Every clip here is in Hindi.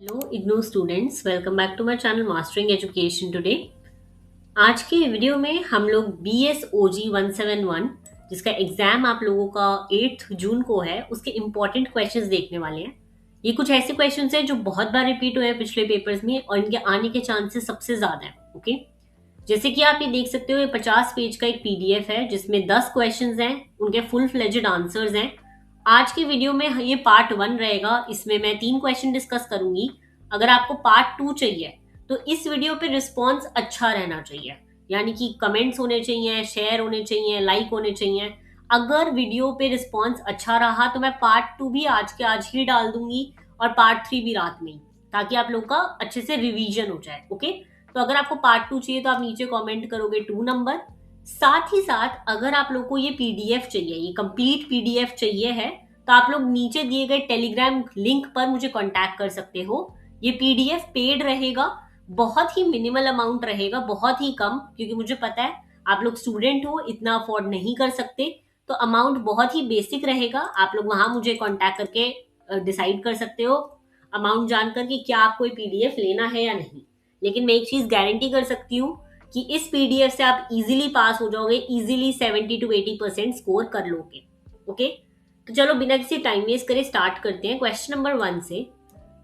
Hello IGNOU students, welcome back to my channel mastering education today. आज के वीडियो में हम लोग BSOG 171 जिसका एग्जाम आप लोगों का 8 जून को है उसके इम्पोर्टेंट क्वेश्चंस देखने वाले हैं। ये कुछ ऐसे क्वेश्चंस हैं जो बहुत बार रिपीट हुए हैं पिछले पेपर्स में और इनके आने के चांसेस सबसे ज्यादा हैं। ओके, जैसे कि आप ये देख सकते हो, ये 50 पेज का एक PDF है जिसमें 10 क्वेश्चंस हैं, उनके फुल फ्लेजेड आंसर्स हैं। आज के वीडियो में ये पार्ट 1 रहेगा, इसमें मैं 3 क्वेश्चन डिस्कस करूंगी। अगर आपको पार्ट 2 चाहिए तो इस वीडियो पे रिस्पॉन्स अच्छा रहना चाहिए, यानी कि कमेंट्स होने चाहिए, शेयर होने चाहिए, लाइक होने चाहिए। अगर वीडियो पे रिस्पॉन्स अच्छा रहा तो मैं पार्ट 2 भी आज के आज ही डाल दूंगी और पार्ट 3 भी रात में ही, ताकि आप लोग का अच्छे से रिवीजन हो जाए। ओके, तो अगर आपको पार्ट 2 चाहिए तो आप नीचे कमेंट करोगे 2 नंबर। साथ ही साथ अगर आप लोग को ये PDF चाहिए, ये कंप्लीट PDF चाहिए है, तो आप लोग नीचे दिए गए टेलीग्राम लिंक पर मुझे कांटेक्ट कर सकते हो। ये PDF पेड रहेगा, बहुत ही मिनिमल अमाउंट रहेगा, बहुत ही कम, क्योंकि मुझे पता है आप लोग स्टूडेंट हो, इतना अफोर्ड नहीं कर सकते, तो अमाउंट बहुत ही बेसिक रहेगा। आप लोग वहां मुझे कांटेक्ट करके डिसाइड कर सकते हो अमाउंट जानकर कि क्या आपको ये PDF लेना है या नहीं। लेकिन मैं एक चीज गारंटी कर सकती हूँ कि इस PDF से आप इजीली पास हो जाओगे, इजीली 70 to 80% स्कोर कर लोगे। ओके, तो चलो बिना किसी टाइम वेस्ट करे स्टार्ट करते हैं क्वेश्चन नंबर 1 से।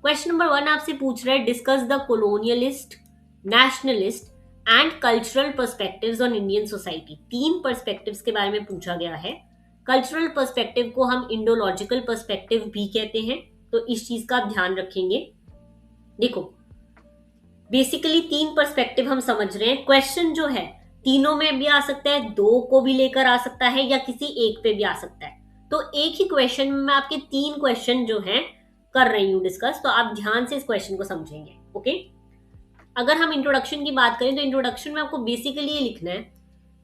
क्वेश्चन नंबर 1 आपसे पूछ रहा है, discuss the colonialist, nationalist and cultural perspectives on Indian society. 3 perspectives के बारे में पूछा गया है। कल्चरल पर्सपेक्टिव को हम इंडोलॉजिकल पर्सपेक्टिव भी कहते हैं, तो इस चीज का आप ध्यान रखेंगे। देखो, बेसिकली 3 पर्सपेक्टिव हम समझ रहे हैं। क्वेश्चन जो है तीनों में भी आ सकता है, 2 को भी लेकर आ सकता है, या किसी एक पे भी आ सकता है। तो एक ही क्वेश्चन में मैं आपके 3 क्वेश्चन जो हैं कर रही हूं डिस्कस, तो आप ध्यान से इस क्वेश्चन को समझेंगे। ओके, अगर हम इंट्रोडक्शन की बात करें तो इंट्रोडक्शन में आपको बेसिकली ये लिखना है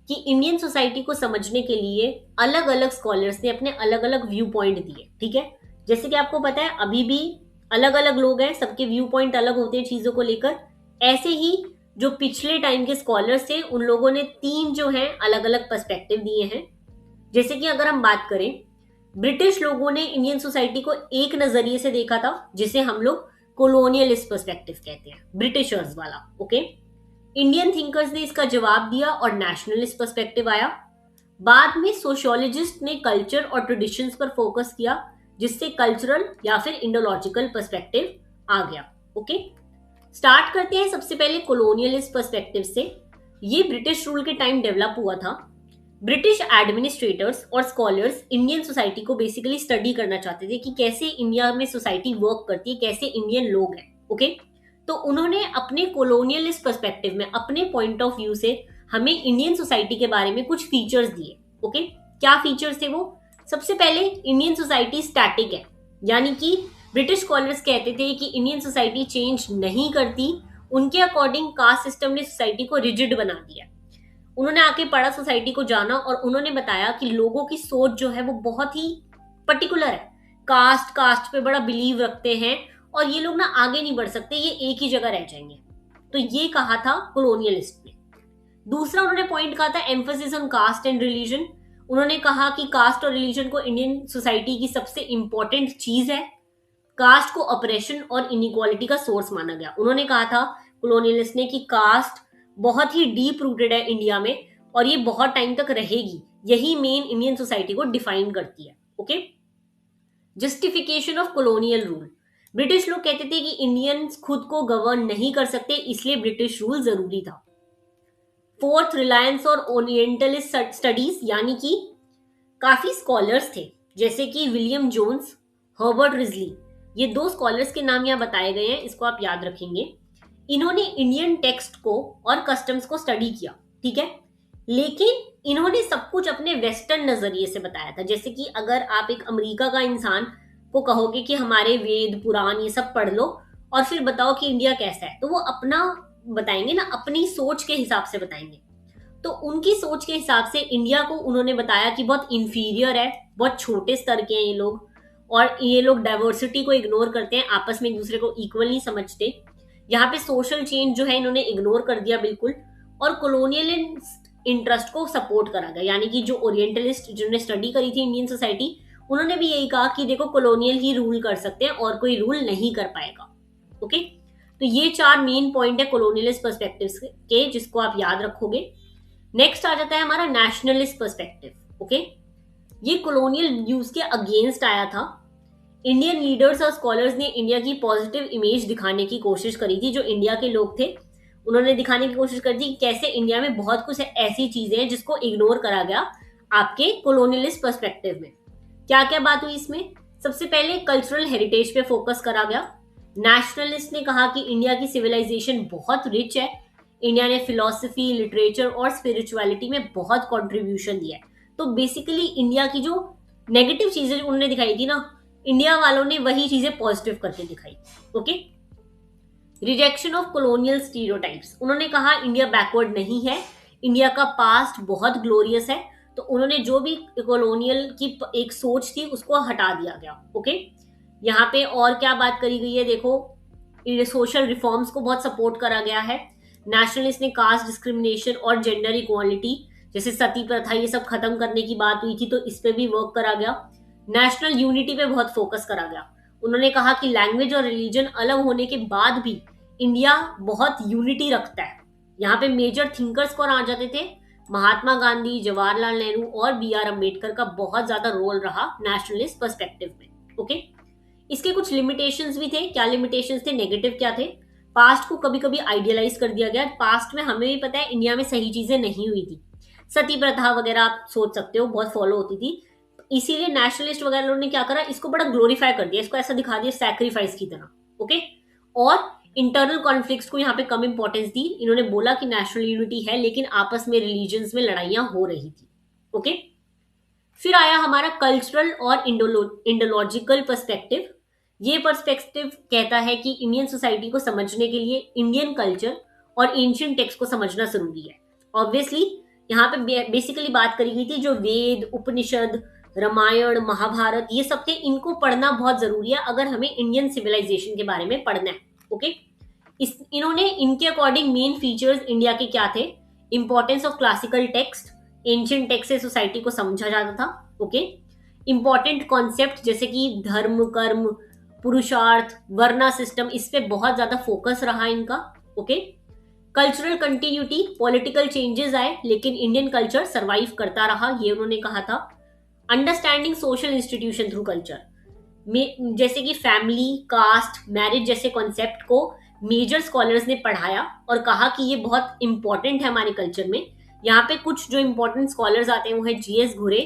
कि इंडियन सोसाइटी को समझने के लिए अलग अलग स्कॉलर्स ने अपने अलग अलग व्यू पॉइंट दिए। ठीक है, जैसे कि आपको पता है अभी भी अलग अलग लोग हैं, सबके व्यू पॉइंट अलग होते हैं चीजों को लेकर। ऐसे ही जो पिछले टाइम के स्कॉलर्स थे उन लोगों ने 3 जो हैं अलग अलग पर्सपेक्टिव दिए हैं। जैसे कि अगर हम बात करें, ब्रिटिश लोगों ने इंडियन सोसाइटी को एक नजरिए से देखा था, जिसे हम लोग कोलोनियलिस्ट पर्सपेक्टिव कहते हैं, ब्रिटिशर्स वाला। ओके, इंडियन थिंकर्स ने इसका जवाब दिया और नेशनलिस्ट पर्सपेक्टिव आया। बाद में सोशियोलॉजिस्ट ने कल्चर और ट्रेडिशंस पर फोकस किया, जिससे कल्चरल या फिर इंडोलॉजिकल पर्सपेक्टिव आ गया। ओके, स्टार्ट करते हैं सबसे पहले कोलोनियलिस्ट पर्सपेक्टिव से। ये ब्रिटिश रूल के टाइम डेवलप हुआ था। ब्रिटिश एडमिनिस्ट्रेटर्स और स्कॉलर्स इंडियन सोसाइटी को बेसिकली स्टडी करना चाहते थे कि कैसे इंडिया में सोसाइटी वर्क करती है, कैसे इंडियन लोग हैं। ओके, तो उन्होंने अपने कोलोनियलिस्ट पर्सपेक्टिव में, अपने पॉइंट ऑफ व्यू से हमें इंडियन सोसाइटी के बारे में कुछ फीचर्स दिए। ओके, क्या फीचर्स थे वो? सबसे पहले, इंडियन सोसाइटी स्टैटिक है, यानी कि ब्रिटिश स्कॉलर्स कहते थे कि इंडियन सोसाइटी चेंज नहीं करती। उनके अकॉर्डिंग कास्ट सिस्टम ने सोसाइटी को रिजिड बना दिया। उन्होंने आके पढ़ा, सोसाइटी को जाना, और उन्होंने बताया कि लोगों की सोच जो है वो बहुत ही पर्टिकुलर है। कास्ट पे बड़ा बिलीव रखते हैं और ये लोग ना आगे नहीं बढ़ सकते, ये एक ही जगह रह जाएंगे। तो ये कहा था कोलोनियलिस्ट ने। दूसरा उन्होंने पॉइंट कहा था emphasis on caste and religion. उन्होंने कहा कि कास्ट और रिलीजन को इंडियन सोसाइटी की सबसे इंपॉर्टेंट चीज है। कास्ट को ऑपरेशन और इनइक्वालिटी का सोर्स माना गया। उन्होंने कहा था कॉलोनियलिस्ट ने कि कास्ट बहुत ही डीप रूटेड है इंडिया में और ये बहुत टाइम तक रहेगी, यही मेन इंडियन सोसाइटी को डिफाइन करती है। Okay, justification of colonial rule. British लोग कहते थे कि इंडियंस खुद को गवर्न नहीं कर सकते, इसलिए ब्रिटिश रूल जरूरी था। फोर्थ, रिलायंस और ओरिएंटलिस्ट स्टडीज, यानी कि काफी स्कॉलर्स थे जैसे कि विलियम जोन्स, हर्बर्ट रिजली। ये 2 स्कॉलर्स के नाम यहाँ बताए गए हैं, इसको आप याद रखेंगे। इन्होंने इंडियन टेक्स्ट को और कस्टम्स को स्टडी किया। ठीक है, लेकिन इन्होंने सब कुछ अपने वेस्टर्न नजरिए से बताया था। जैसे कि अगर आप एक अमेरिका का इंसान को कहोगे कि हमारे वेद पुराण ये सब पढ़ लो और फिर बताओ कि इंडिया कैसा है, तो वो अपना बताएंगे ना, अपनी सोच के हिसाब से बताएंगे। तो उनकी सोच के हिसाब से इंडिया को उन्होंने बताया कि बहुत इंफीरियर है, बहुत छोटे स्तर के हैं ये लोग, और ये लोग डाइवर्सिटी को इग्नोर करते हैं, आपस में एक दूसरे को इक्वल नहीं समझते। यहाँ पे सोशल चेंज जो है इन्होंने इग्नोर कर दिया बिल्कुल, और कॉलोनियलिस्ट इंटरेस्ट को सपोर्ट करा गया। यानी कि जो ओरिएंटलिस्ट जिन्होंने स्टडी करी थी इंडियन सोसाइटी, उन्होंने भी यही कहा कि देखो कॉलोनियल ही रूल कर सकते हैं और कोई रूल नहीं कर पाएगा। ओके, तो ये 4 मेन पॉइंट है कॉलोनियलिस्ट पर्सपेक्टिव्स के, जिसको आप याद रखोगे। नेक्स्ट आ जाता है हमारा नेशनलिस्ट पर्सपेक्टिव। ओके, ये कॉलोनियल व्यूज के अगेंस्ट आया था। इंडियन लीडर्स और स्कॉलर्स ने इंडिया की पॉजिटिव इमेज दिखाने की कोशिश करी थी। जो इंडिया के लोग थे उन्होंने दिखाने की कोशिश करी थी कैसे इंडिया में बहुत कुछ ऐसी चीजें हैं जिसको इग्नोर करा गया आपके कॉलोनियलिस्ट पर्सपेक्टिव में। क्या क्या बात हुई इसमें? सबसे पहले कल्चरल हेरिटेज पे फोकस करा गया। नेशनलिस्ट ने कहा कि इंडिया की सिविलाइजेशन बहुत रिच है, इंडिया ने फिलोसफी, लिटरेचर और स्पिरिचुअलिटी में बहुत कंट्रीब्यूशन दिया है। तो बेसिकली इंडिया की जो नेगेटिव चीजें उन्होंने दिखाई थी ना, इंडिया वालों ने वही चीजें पॉजिटिव करके दिखाई। Okay, rejection of colonial stereotypes, उन्होंने कहा इंडिया बैकवर्ड नहीं है, इंडिया का पास्ट बहुत ग्लोरियस है। तो उन्होंने जो भी कॉलोनियल की एक सोच थी उसको हटा दिया गया। ओके, यहाँ पे और क्या बात करी गई है देखो, सोशल रिफॉर्म्स को बहुत सपोर्ट करा गया है। नेशनलिस्ट ने कास्ट डिस्क्रिमिनेशन और जेंडर इक्वालिटी जैसे सती प्रथा ये सब खत्म करने की बात हुई थी, तो इस पे भी वर्क करा गया। नेशनल यूनिटी पे बहुत फोकस करा गया। उन्होंने कहा कि लैंग्वेज और रिलीजन अलग होने के बाद भी इंडिया बहुत यूनिटी रखता है। यहाँ पे मेजर थिंकर्स कौन आ जाते थे? महात्मा गांधी, जवाहरलाल नेहरू और बी.आर. अम्बेडकर का बहुत ज्यादा रोल रहा नेशनलिस्ट पर्सपेक्टिव में। ओके, इसके कुछ लिमिटेशंस भी थे। क्या लिमिटेशंस थे, नेगेटिव क्या थे? पास्ट को कभी कभी आइडियलाइज कर दिया गया। पास्ट में हमें भी पता है इंडिया में सही चीजें नहीं हुई थी, सती प्रथा वगैरह आप सोच सकते हो बहुत फॉलो होती थी। इसीलिए नेशनलिस्ट वगैरह ने क्या करा, इसको बड़ा ग्लोरीफाई कर दिया, इसको ऐसा दिखा दिया सैक्रिफाइस की तरह। ओके, और इंटरनल कॉन्फ्लिक्ट्स को यहाँ पे कम इंपॉर्टेंस दी। इन्होंने बोला कि नेशनल यूनिटी है लेकिन आपस में रिलीजन्स में लड़ाइयां हो रही थी। ओके, फिर आया हमारा कल्चरल और इंडोलॉजिकल पर्सपेक्टिव। ये पर्सपेक्टिव कहता है कि इंडियन सोसाइटी को समझने के लिए इंडियन कल्चर और एंशिएंट टेक्स्ट को समझना जरूरी है। ऑब्वियसली यहाँ पे बेसिकली बात करी गई थी जो वेद, उपनिषद, रामायण, महाभारत ये सब थे, इनको पढ़ना बहुत जरूरी है अगर हमें इंडियन सिविलाइजेशन के बारे में पढ़ना है। ओके, इन्होंने इनके अकॉर्डिंग मेन फीचर्स इंडिया के क्या थे? Importance of classical text, ancient text से सोसाइटी को समझा जाता था। ओके, इंपॉर्टेंट कॉन्सेप्ट जैसे कि धर्म, कर्म, पुरुषार्थ, वर्ना सिस्टम, इस पे बहुत ज्यादा फोकस रहा इनका। Okay, cultural continuity, political changes आए लेकिन इंडियन कल्चर सरवाइव करता रहा, ये उन्होंने कहा था। Understanding social institution through culture में जैसे कि फैमिली, कास्ट, मैरिज जैसे कॉन्सेप्ट को मेजर स्कॉलर्स ने पढ़ाया और कहा कि ये बहुत इंपॉर्टेंट है हमारे कल्चर में। यहाँ पे कुछ जो इंपॉर्टेंट स्कॉलर्स आते हैं वो है जीएस घुरे,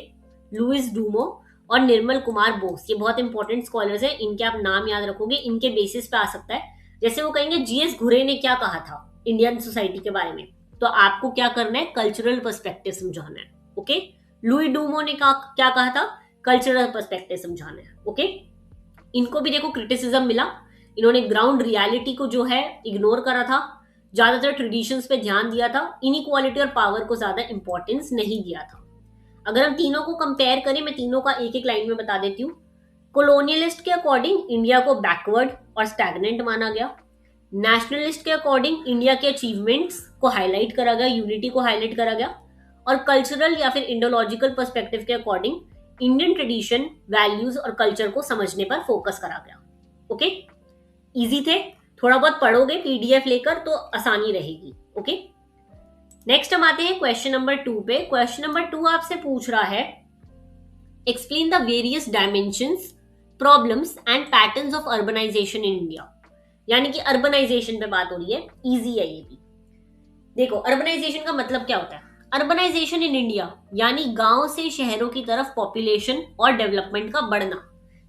लुइस डूमो और निर्मल कुमार बोस। ये बहुत इंपॉर्टेंट स्कॉलर्स हैं, इनके आप नाम याद रखोगे, इनके बेसिस पे आ सकता है। जैसे वो कहेंगे जीएस घुरे ने क्या कहा था इंडियन सोसाइटी के बारे में, तो आपको क्या करना है, कल्चरल पर्सपेक्टिव समझाना है। ओके, लुई डूमो ने क्या कहा था, कल्चरल पर्सपेक्टिव समझाना है। ओके, इनको भी देखो क्रिटिसिज्म मिला, इन्होंने ग्राउंड रियलिटी को जो है इग्नोर करा था, ज्यादातर ट्रेडिशंस पे ध्यान दिया था, इनइक्वालिटी और पावर को ज्यादा इंपॉर्टेंस नहीं दिया था। अगर हम तीनों को कंपेयर करें, मैं तीनों का एक एक लाइन में बता देती हूँ। कॉलोनियलिस्ट के अकॉर्डिंग इंडिया को बैकवर्ड और स्टैग्नेंट माना गया। नेशनलिस्ट के अकॉर्डिंग इंडिया के अचीवमेंट्स को हाईलाइट करा गया, यूनिटी को हाईलाइट करा गया। और कल्चरल या फिर इंडोलॉजिकल पर्सपेक्टिव के अकॉर्डिंग इंडियन ट्रेडिशन, वैल्यूज और कल्चर को समझने पर फोकस करा गया। ओके, इजी थे, थोड़ा बहुत पढ़ोगे पीडीएफ लेकर तो आसानी रहेगी। ओके, नेक्स्ट हम आते हैं क्वेश्चन नंबर 2 पे। क्वेश्चन नंबर 2 आपसे पूछ रहा है explain the various dimensions, problems and patterns of urbanisation in India. यानी कि अर्बनाइजेशन पे बात हो रही है, इजी है ये भी। देखो अर्बनाइजेशन का मतलब क्या होता है, अर्बनाइजेशन इन इंडिया यानी गांव से शहरों की तरफ पॉपुलेशन और डेवलपमेंट का बढ़ना।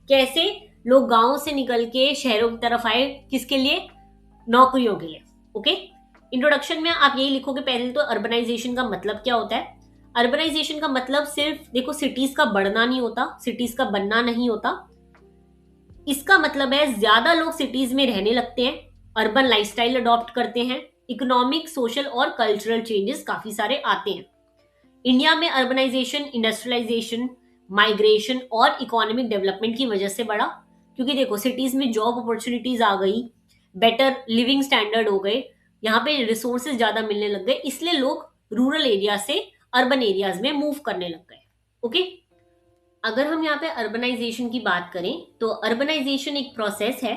कैसे लोग गांव से निकल के शहरों की तरफ आए, किसके लिए, नौकरियों के लिए। ओके, इंट्रोडक्शन में आप यही लिखोगे पहले तो अर्बनाइजेशन का मतलब क्या होता है। अर्बनाइजेशन का मतलब सिर्फ देखो सिटीज का बढ़ना नहीं होता, सिटीज का बनना नहीं होता। इसका मतलब है ज्यादा लोग सिटीज में रहने लगते हैं, अर्बन लाइफस्टाइल अडॉप्ट करते हैं, इकोनॉमिक, सोशल और कल्चरल चेंजेस काफी सारे आते हैं। इंडिया में अर्बनाइजेशन, इंडस्ट्रियलाइजेशन, माइग्रेशन और इकोनॉमिक डेवलपमेंट की वजह से बढ़ा, क्योंकि देखो सिटीज में जॉब अपॉर्चुनिटीज आ गई, बेटर लिविंग स्टैंडर्ड हो गए, यहाँ पे रिसोर्सेज ज्यादा मिलने लग गए, इसलिए लोग रूरल एरिया से अर्बन एरियाज में मूव करने लग गए। ओके, अगर हम यहाँ पे अर्बनाइजेशन की बात करें तो अर्बनाइजेशन एक प्रोसेस है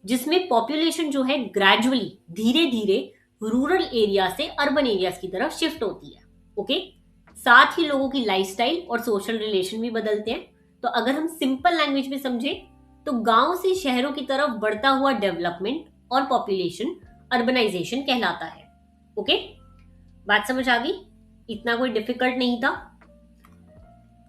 जिसमें पॉपुलेशन जो है ग्रेजुअली धीरे धीरे रूरल एरिया से अर्बन एरियाज की तरफ शिफ्ट होती है। ओके, साथ ही लोगों की लाइफस्टाइल और सोशल रिलेशन भी बदलते हैं। तो अगर हम सिंपल लैंग्वेज में समझे तो गांव से शहरों की तरफ बढ़ता हुआ डेवलपमेंट और पॉपुलेशन अर्बनाइजेशन कहलाता है। ओके, बात समझ आ गई? इतना कोई डिफिकल्ट नहीं था।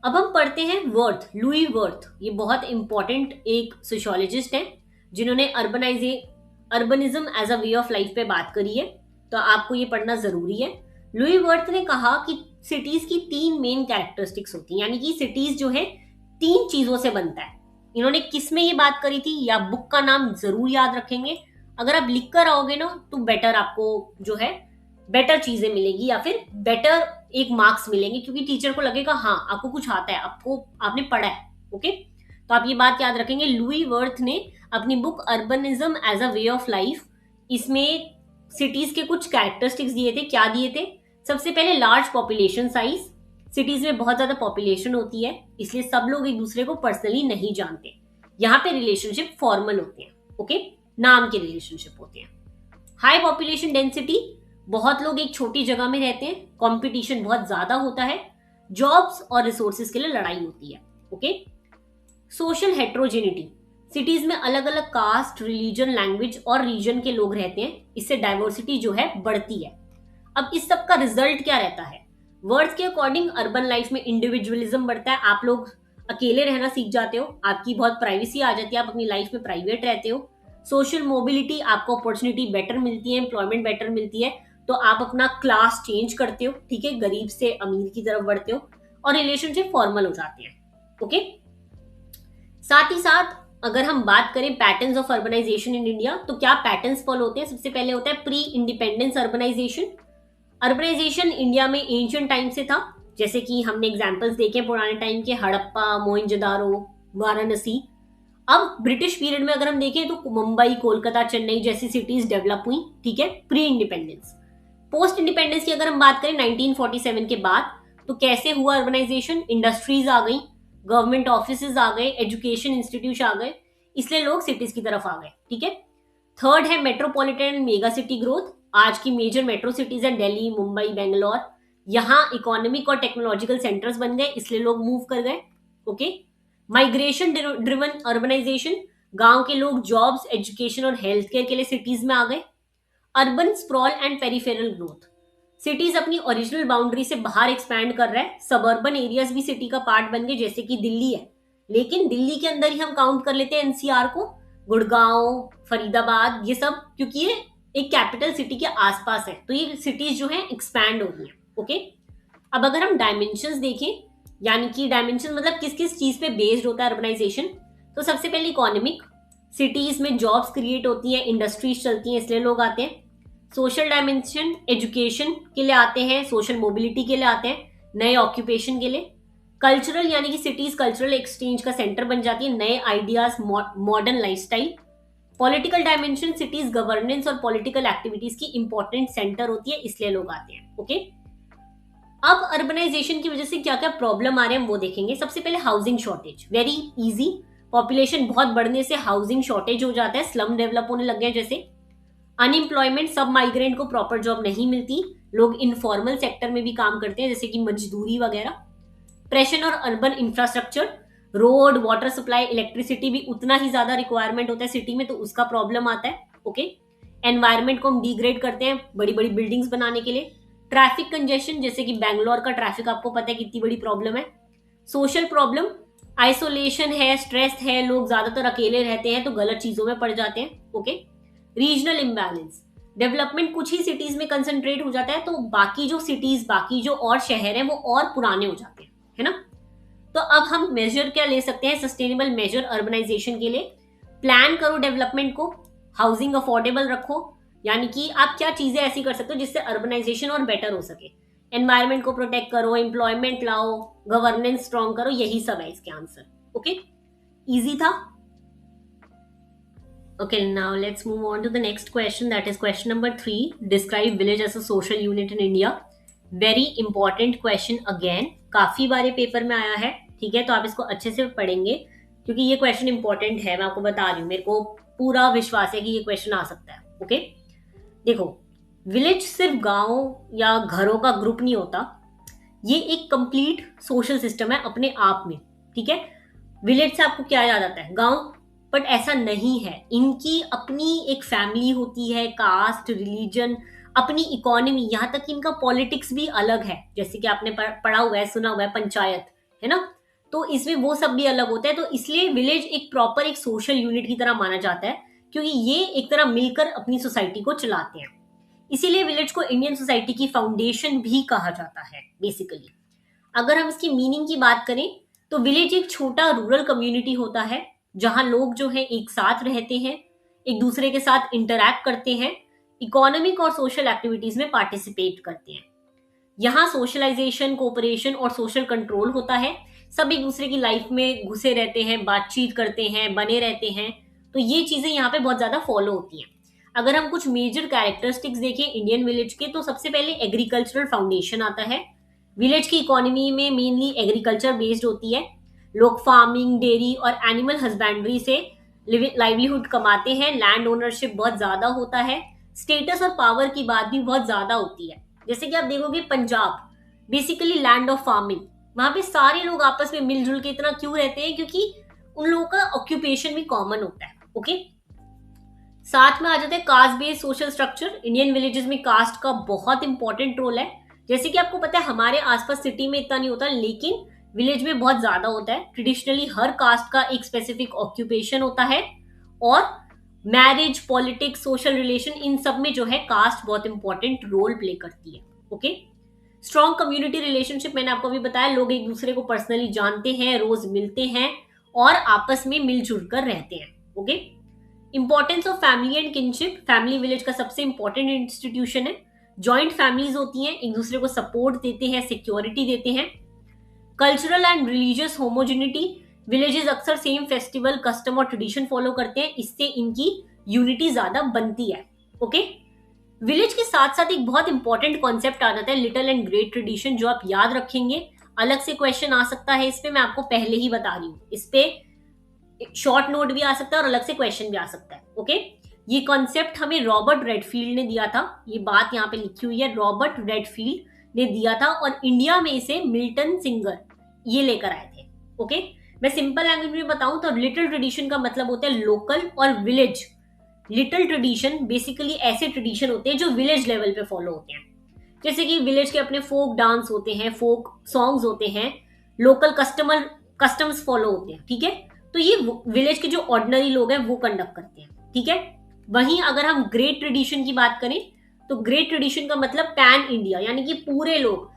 अब हम पढ़ते हैं वर्थ, लुई वर्थ। ये बहुत इंपॉर्टेंट एक सोशियोलॉजिस्ट है जिन्होंने urbanism as a way of life पे बात करी है, तो आपको ये पढ़ना जरूरी है। लुई वर्थ ने कहा कि सिटीज की 3 मेन कैरेक्टरिस्टिक्स होती हैं, यानी कि सिटीज जो है 3 चीजों से बनता है। इन्होंने किस में ये बात करी थी, या बुक का नाम जरूर याद रखेंगे। अगर आप लिख कर आओगे ना तो बेटर, आपको जो है बेटर चीजें मिलेगी या फिर बेटर एक मार्क्स मिलेंगे, क्योंकि टीचर को लगेगा हाँ आपको कुछ आता है, आपने पढ़ा है। ओके, तो आप ये बात याद रखेंगे। लुई वर्थ ने अपनी book urbanism as a way of life, इसमें सिटीज के कुछ कैरेक्टरिस्टिक्स दिए थे। क्या दिए थे? सबसे पहले लार्ज पॉपुलेशन साइज। सिटीज में बहुत ज्यादा पॉपुलेशन होती है, इसलिए सब लोग एक दूसरे को पर्सनली नहीं जानते। यहाँ पे रिलेशनशिप फॉर्मल होते हैं। ओके, नाम के रिलेशनशिप होते हैं। हाई पॉपुलेशन डेंसिटी, बहुत लोग एक छोटी जगह में रहते हैं, कंपटीशन बहुत ज्यादा होता है, जॉब्स और रिसोर्सेज के लिए लड़ाई होती है। ओके, सोशल हेट्रोजेनिटी, सिटीज में अलग अलग कास्ट, रिलीजन, लैंग्वेज और रीजन के लोग रहते हैं, इससे डाइवर्सिटी जो है बढ़ती है। अब इस सब का रिजल्ट क्या रहता है? वर्थ के अकॉर्डिंग अर्बन लाइफ में इंडिविजुअलिज्म बढ़ता है, आप लोग अकेले रहना सीख जाते हो, आपकी बहुत प्राइवेसी आ जाती है, आप अपनी लाइफ में प्राइवेट रहते हो। सोशल मोबिलिटी, आपको अपॉर्चुनिटी बेटर मिलती है, एम्प्लॉयमेंट बेटर मिलती है, तो आप अपना क्लास चेंज करते हो, ठीक है, गरीब से अमीर की तरफ बढ़ते हो, और रिलेशनशिप फॉर्मल हो जाते हैं। ओके, साथ ही साथ अगर हम बात करें patterns of urbanisation in India, तो क्या पैटर्न्स फॉलो होते हैं? सबसे पहले होता है pre independence urbanisation. Urbanisation India में एंशिएंट टाइम से था, जैसे कि हमने एग्जांपल्स देखे पुराने टाइम के, हड़प्पा, मोहनजोदारो, वाराणसी। अब ब्रिटिश पीरियड में अगर हम देखें तो मुंबई, कोलकाता, चेन्नई जैसी सिटीज डेवलप हुई, ठीक है, प्री इंडिपेंडेंस। पोस्ट इंडिपेंडेंस की अगर हम बात करें 1947 के बाद, तो कैसे हुआ अर्बनाइजेशन? इंडस्ट्रीज आ गई, गवर्नमेंट ऑफिसेज आ गए, एजुकेशन इंस्टीट्यूट आ गए, इसलिए लोग सिटीज की तरफ आ गए, ठीक है। थर्ड है मेट्रोपॉलिटन मेगा सिटी ग्रोथ। आज की मेजर मेट्रो सिटीज है दिल्ली, मुंबई, बेंगलोर, यहाँ इकोनॉमिक और टेक्नोलॉजिकल सेंटर्स बन गए, इसलिए लोग मूव कर गए। ओके, माइग्रेशन ड्रिवन अर्बनाइजेशन, गांव के लोग जॉब्स, एजुकेशन और हेल्थ केयर के लिए सिटीज में आ गए। Urban sprawl and peripheral growth, cities अपनी ओरिजिनल बाउंड्री से बाहर एक्सपैंड कर रहा है, सबअर्बन एरियाज भी सिटी का पार्ट बन गए, जैसे कि दिल्ली है, लेकिन दिल्ली के अंदर ही हम काउंट कर लेते हैं एनसीआर को, गुड़गांव, फरीदाबाद, ये सब, क्योंकि ये एक कैपिटल सिटी के आसपास है, तो ये सिटीज जो है एक्सपैंड हो रही है। ओके, अब अगर हम डायमेंशंस देखें, यानी कि डायमेंशन मतलब किस किस चीज पे बेस्ड होता है अर्बनाइजेशन, तो सबसे पहले इकोनॉमिक, सिटीज में जॉब्स क्रिएट होती हैं, इंडस्ट्रीज चलती हैं, इसलिए लोग आते हैं। सोशल डायमेंशन, एजुकेशन के लिए आते हैं, सोशल मोबिलिटी के लिए आते हैं, नए ऑक्यूपेशन के लिए। कल्चरल, यानी कि सिटीज कल्चरल एक्सचेंज का सेंटर बन जाती है, नए ideas, modern lifestyle. Political dimension, cities governance और पॉलिटिकल एक्टिविटीज की इंपॉर्टेंट सेंटर होती है, इसलिए लोग आते हैं। ओके, अब अर्बनाइजेशन की वजह से क्या क्या प्रॉब्लम आ रहे हैं वो देखेंगे। सबसे पहले housing shortage, very easy, population बहुत बढ़ने से हाउसिंग शॉर्टेज हो जाता है, स्लम डेवलप होने लग गए जैसे। अनएम्प्लॉयमेंट, सब माइग्रेंट को प्रॉपर जॉब नहीं मिलती, लोग इनफॉर्मल सेक्टर में भी काम करते हैं, जैसे कि मजदूरी वगैरह। प्रेशर और urban infrastructure, road, water supply, electricity भी उतना ही ज्यादा रिक्वायरमेंट होता है सिटी में, तो उसका प्रॉब्लम आता है। ओके, एनवायरमेंट को हम डिग्रेड करते हैं बड़ी बड़ी बिल्डिंग्स बनाने के लिए। ट्रैफिक कंजेशन, जैसे कि बैंगलोर का ट्रैफिक आपको पता है कितनी बड़ी प्रॉब्लम है। सोशल प्रॉब्लम, आइसोलेशन है, स्ट्रेस है, लोग ज्यादातर अकेले रहते हैं तो गलत चीजों में पड़ जाते हैं। ओके, रीजनल इम्बैलेंस, डेवलपमेंट कुछ ही सिटीज में कंसंट्रेट हो जाता है, तो बाकी जो सिटीज, बाकी जो और शहर हैं वो और पुराने हो जाते हैं, है ना। तो अब हम मेजर क्या ले सकते हैं सस्टेनेबल मेजर अर्बनाइजेशन के लिए? प्लान करो डेवलपमेंट को, हाउसिंग अफोर्डेबल रखो, यानी कि आप क्या चीजें ऐसी कर सकते हो जिससे अर्बनाइजेशन और बेटर हो सके। एनवायरमेंट को प्रोटेक्ट करो, एम्प्लॉयमेंट लाओ, गवर्नेंस स्ट्रॉन्ग करो, यही सब है इसके आंसर। ओके, इजी था। Okay, now let's move on to the next question, that is question number 3. Describe village as a social unit in India. Very important question again, काफी बार पेपर में आया है, ठीक है, तो आप इसको अच्छे से पढ़ेंगे क्योंकि ये क्वेश्चन इंपॉर्टेंट है। मैं आपको बता रही हूँ, मेरे को पूरा विश्वास है कि ये क्वेश्चन आ सकता है। ओके, देखो, विलेज सिर्फ गांव या घरों का ग्रुप नहीं होता, ये एक कंप्लीट सोशल सिस्टम है अपने आप में। ठीक है, विलेज से आपको क्या याद आता है? गांव। बट ऐसा नहीं है, इनकी अपनी एक फैमिली होती है, कास्ट, रिलीजन, अपनी इकोनॉमी, यहाँ तक कि इनका पॉलिटिक्स भी अलग है। जैसे कि आपने पढ़ा हुआ है, सुना हुआ है, पंचायत, है ना? तो इसमें वो सब भी अलग होता है। तो इसलिए विलेज एक प्रॉपर एक सोशल यूनिट की तरह माना जाता है, क्योंकि ये एक तरह मिलकर अपनी सोसाइटी को चलाते हैं। इसीलिए विलेज को इंडियन सोसाइटी की फाउंडेशन भी कहा जाता है बेसिकली। अगर हम इसकी मीनिंग की बात करें तो विलेज एक छोटा रूरल कम्युनिटी होता है जहां लोग जो है एक साथ रहते हैं, एक दूसरे के साथ इंटरैक्ट करते हैं, इकोनॉमिक और सोशल एक्टिविटीज में पार्टिसिपेट करते हैं। यहाँ सोशलाइजेशन, कोऑपरेशन और सोशल कंट्रोल होता है। सब एक दूसरे की लाइफ में घुसे रहते हैं, बातचीत करते हैं, बने रहते हैं। तो ये चीजें यहाँ पे बहुत ज्यादा फॉलो होती हैं। अगर हम कुछ मेजर कैरेक्टरिस्टिक्स देखें इंडियन विलेज के, तो सबसे पहले एग्रीकल्चरल फाउंडेशन आता है। विलेज की इकोनॉमी में मेनली एग्रीकल्चर बेस्ड होती है। लोग फार्मिंग, डेयरी और एनिमल हस्बेंड्री से लाइवलीहुड कमाते हैं। लैंड ओनरशिप बहुत ज्यादा होता है। स्टेटस और पावर की बात भी बहुत ज्यादा होती है। जैसे कि आप देखोगे Punjab, basically land of farming, वहां पे सारे लोग आपस में मिलजुल के इतना क्यों रहते हैं? क्योंकि उन लोगों का ऑक्यूपेशन भी कॉमन होता है। ओके, साथ में आ जाते हैं caste based social structure. Indian villages में कास्ट का बहुत इंपॉर्टेंट रोल है। जैसे कि आपको पता है हमारे आसपास सिटी में इतना नहीं होता, लेकिन विलेज में बहुत ज्यादा होता है। ट्रेडिशनली हर कास्ट का एक स्पेसिफिक ऑक्यूपेशन होता है, और मैरिज, पॉलिटिक्स, सोशल रिलेशन, इन सब में जो है कास्ट बहुत इंपॉर्टेंट रोल प्ले करती है। ओके, स्ट्रॉन्ग कम्युनिटी रिलेशनशिप, मैंने आपको अभी बताया, लोग एक दूसरे को पर्सनली जानते हैं, रोज मिलते हैं और आपस में मिलजुल कर रहते हैं। Okay, importance of family and kinship, family village का सबसे इंपॉर्टेंट इंस्टीट्यूशन है। जॉइंट फैमिलीज होती हैं, एक दूसरे को सपोर्ट देते हैं, सिक्योरिटी देते हैं। Cultural and religious homogeneity, villages अक्सर सेम फेस्टिवल, कस्टम और ट्रेडिशन फॉलो करते हैं, इससे इनकी यूनिटी ज्यादा बनती है। ओके, विलेज के साथ साथ एक बहुत इंपॉर्टेंट कॉन्सेप्ट आ जाता है, लिटिल एंड ग्रेट ट्रेडिशन, जो आप याद रखेंगे। अलग से क्वेश्चन आ सकता है इस पे, मैं आपको पहले ही बता रही हूँ। इस पे शॉर्ट नोट भी आ सकता है और अलग से क्वेश्चन भी आ सकता है। ओके, ये कॉन्सेप्ट हमें रॉबर्ट रेडफील्ड ने दिया था। ये बात यहाँ पे लिखी हुई है, रॉबर्ट रेडफील्ड ने दिया था, और इंडिया में इसे मिल्टन सिंगर ये लेकर आए थे। ओके, मैं सिंपल लैंग्वेज में बताऊं तो लिटिल ट्रेडिशन का मतलब होता है लोकल, और विलेज, लिटिल ट्रेडिशन बेसिकली ऐसे ट्रेडिशन होते हैं जो विलेज लेवल पे फॉलो होते हैं। जैसे कि विलेज के अपने फोक डांस होते हैं, फोक सॉन्ग्स होते हैं, लोकल कस्टम्स फॉलो होते हैं। ठीक है, तो ये विलेज के जो ऑर्डिनरी लोग हैं वो कंडक्ट करते हैं। ठीक है, वहीं अगर हम ग्रेट ट्रेडिशन की बात करें तो ग्रेट ट्रेडिशन का मतलब पैन इंडिया, यानी कि पूरे लोग,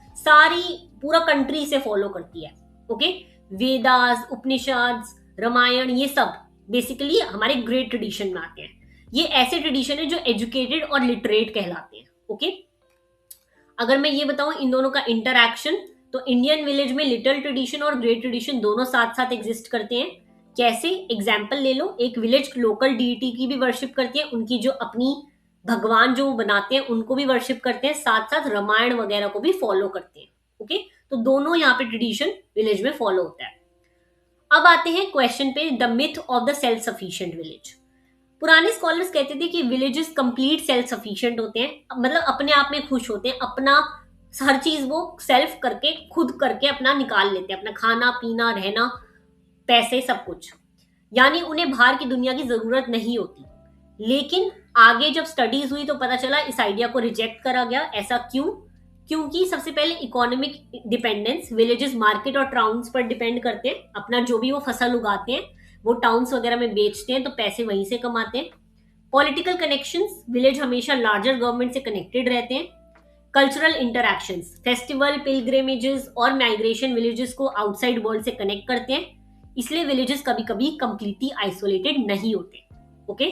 पूरा कंट्री से फॉलो करती है। ओके, वेदास, उपनिषद, रामायण, ये सब बेसिकली हमारे ग्रेट ट्रेडिशन में आते हैं। ये ऐसे ट्रेडिशन है जो एजुकेटेड और लिटरेट कहलाते हैं। ओके, अगर मैं ये बताऊं इन दोनों का इंटरैक्शन, तो इंडियन विलेज में लिटिल ट्रेडिशन और ग्रेट ट्रेडिशन दोनों साथ साथ एग्जिस्ट करते हैं। कैसे? एग्जाम्पल ले लो, एक विलेज लोकल डीटी की भी वर्शिप करती है, उनकी जो अपनी भगवान जो बनाते हैं उनको भी वर्शिप करते हैं, साथ साथ रामायण वगैरह को भी फॉलो करते हैं। ओके, तो दोनों यहाँ पे ट्रेडिशन विलेज में फॉलो होता है। अब आते हैं क्वेश्चन पे, the myth of the self sufficient village. पुराने स्कॉलर्स कहते थे कि विलेजेस कंप्लीट सेल्फ सफिशिएंट होते हैं, मतलब अपने आप में खुश होते हैं, अपना हर चीज वो सेल्फ करके, खुद करके अपना निकाल लेते हैं, अपना खाना पीना, रहना, पैसे, सब कुछ, यानी उन्हें बाहर की दुनिया की जरूरत नहीं होती। लेकिन आगे जब स्टडीज हुई तो पता चला इस आइडिया को रिजेक्ट करा गया। ऐसा क्यों? क्योंकि सबसे पहले इकोनॉमिक डिपेंडेंस, विलेजेस मार्केट और टाउन्स पर डिपेंड करते हैं, अपना जो भी वो फसल उगाते हैं वो टाउन्स वगैरह में बेचते हैं, तो पैसे वहीं से कमाते हैं। पॉलिटिकल कनेक्शंस, विलेज हमेशा लार्जर गवर्नमेंट से कनेक्टेड रहते हैं। कल्चरल इंटरैक्शंस, फेस्टिवल, पिलग्रिमेजेस और माइग्रेशन विलेजेस को आउटसाइड वर्ल्ड से कनेक्ट करते हैं, इसलिए विलेजेस कभी कभी कंप्लीटली आइसोलेटेड नहीं होते। ओके,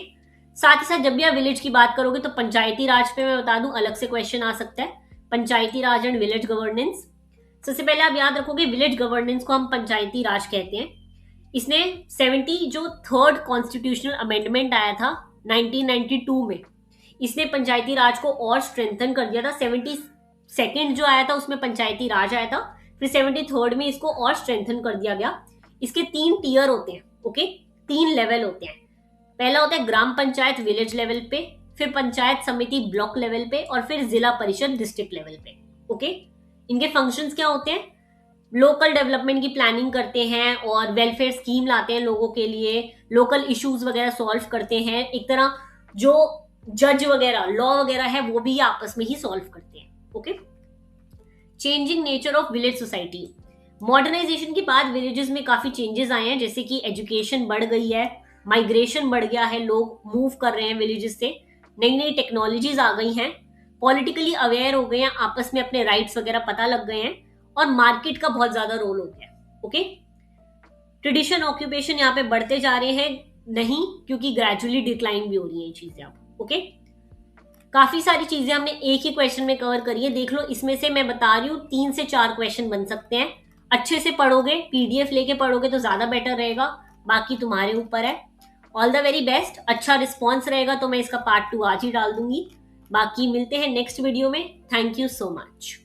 साथ ही साथ जब भी आप विलेज की बात करोगे तो पंचायती राज पे मैं बता दूं अलग से क्वेश्चन आ सकता है, पंचायती राज एंड विलेज गवर्नेंस। सबसे पहले आप याद रखोगे विलेज गवर्नेंस को हम पंचायती राज कहते हैं। इसने 70 जो थर्ड कॉन्स्टिट्यूशनल अमेंडमेंट आया था 1992 में, इसने पंचायती राज को और स्ट्रेंथन कर दिया था। 72nd जो आया था उसमें पंचायती राज आया था, फिर 73rd में इसको और स्ट्रेंथन कर दिया गया। इसके 3 टियर होते हैं। ओके, 3 लेवल होते हैं। पहला होता है ग्राम पंचायत विलेज लेवल पे, फिर पंचायत समिति ब्लॉक लेवल पे, और फिर जिला परिषद डिस्ट्रिक्ट लेवल पे। ओके, इनके फंक्शंस क्या होते हैं? लोकल डेवलपमेंट की प्लानिंग करते हैं और वेलफेयर स्कीम लाते हैं लोगों के लिए, लोकल इश्यूज वगैरह सॉल्व करते हैं। एक तरह जो जज वगैरह, लॉ वगैरह है, वो भी आपस में ही सॉल्व करते हैं। Okay, changing nature of village society. Modernisation के बाद विलेजेस में काफी चेंजेस आए हैं, जैसे कि एजुकेशन बढ़ गई है, माइग्रेशन बढ़ गया है, लोग मूव कर रहे हैं विलेजेस से, नई नई टेक्नोलॉजीज आ गई हैं, पॉलिटिकली अवेयर हो गए हैं, आपस में अपने राइट्स वगैरह पता लग गए हैं, और मार्केट का बहुत ज्यादा रोल हो गया है। ओके, ट्रेडिशन ऑक्यूपेशन यहाँ पे बढ़ते जा रहे हैं नहीं, क्योंकि ग्रेजुअली डिक्लाइन भी हो रही है ये चीजें अब। ओके, काफी सारी चीजें हमने एक ही क्वेश्चन में कवर करी है, देख लो। इसमें से मैं बता रही हूँ 3 से 4 क्वेश्चन बन सकते हैं। अच्छे से पढ़ोगे, पीडीएफ लेके पढ़ोगे तो ज्यादा बेटर रहेगा, बाकी तुम्हारे ऊपर है। All the very best. अच्छा रिस्पॉन्स रहेगा तो मैं इसका पार्ट 2 आज ही डाल दूंगी। बाकी मिलते हैं नेक्स्ट वीडियो में। Thank you so much.